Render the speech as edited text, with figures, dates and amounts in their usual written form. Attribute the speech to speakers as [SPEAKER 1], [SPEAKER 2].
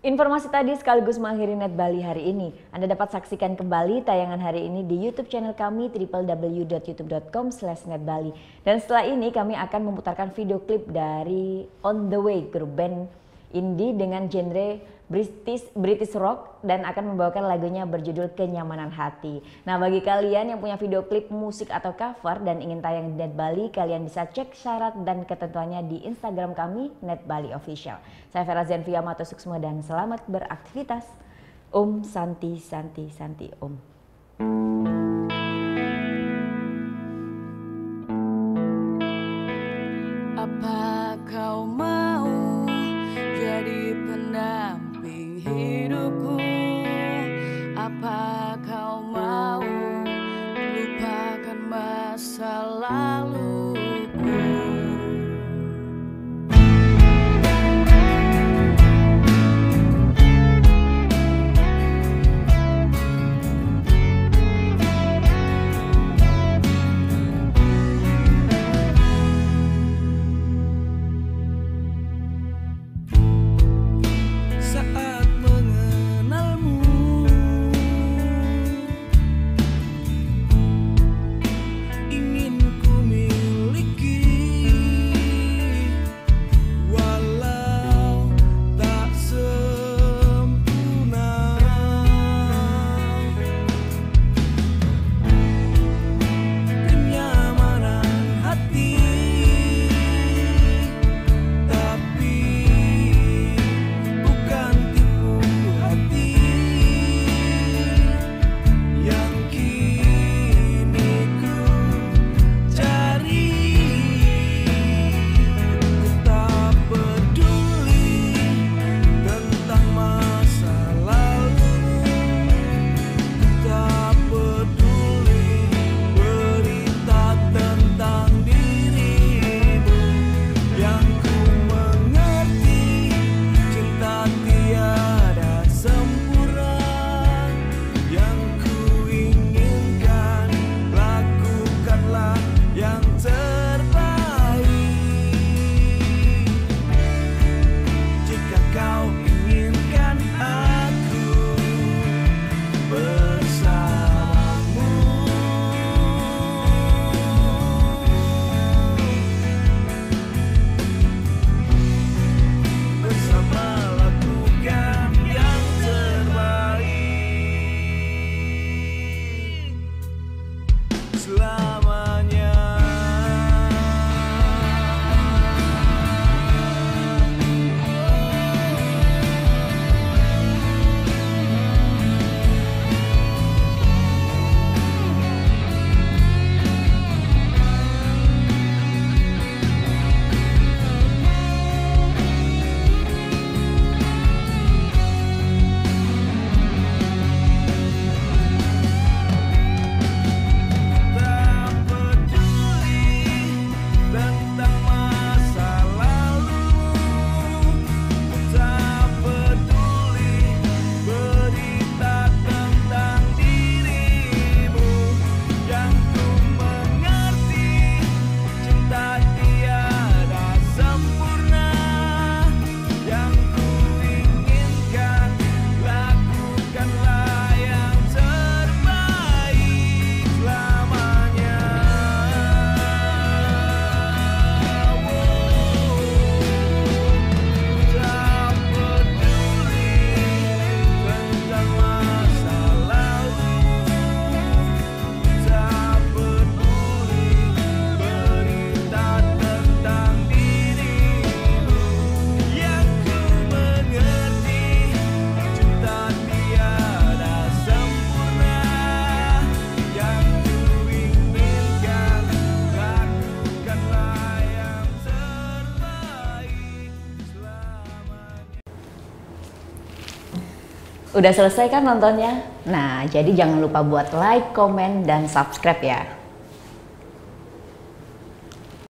[SPEAKER 1] Informasi tadi sekaligus mengakhiri Net Bali hari ini. Anda dapat saksikan kembali tayangan hari ini di YouTube channel kami www.youtube.com/netbali. Dan setelah ini kami akan memutarkan video klip dari On The Way, grup band indie dengan genre British rock dan akan membawakan lagunya berjudul Kenyamanan Hati. Nah, bagi kalian yang punya video klip musik atau cover dan ingin tayang di Net Bali, kalian bisa cek syarat dan ketentuannya di Instagram kami Net Bali Official. Saya Vera Zenvia Mato Suksma dan selamat beraktivitas. Om Santi Santi Santi Om.
[SPEAKER 2] Apa kau mau jadi pendamping hidupku? Apa kau mau lupakan masa laluku?
[SPEAKER 1] Udah selesai kan nontonnya? Nah, jadi jangan lupa buat like, komen, dan subscribe ya.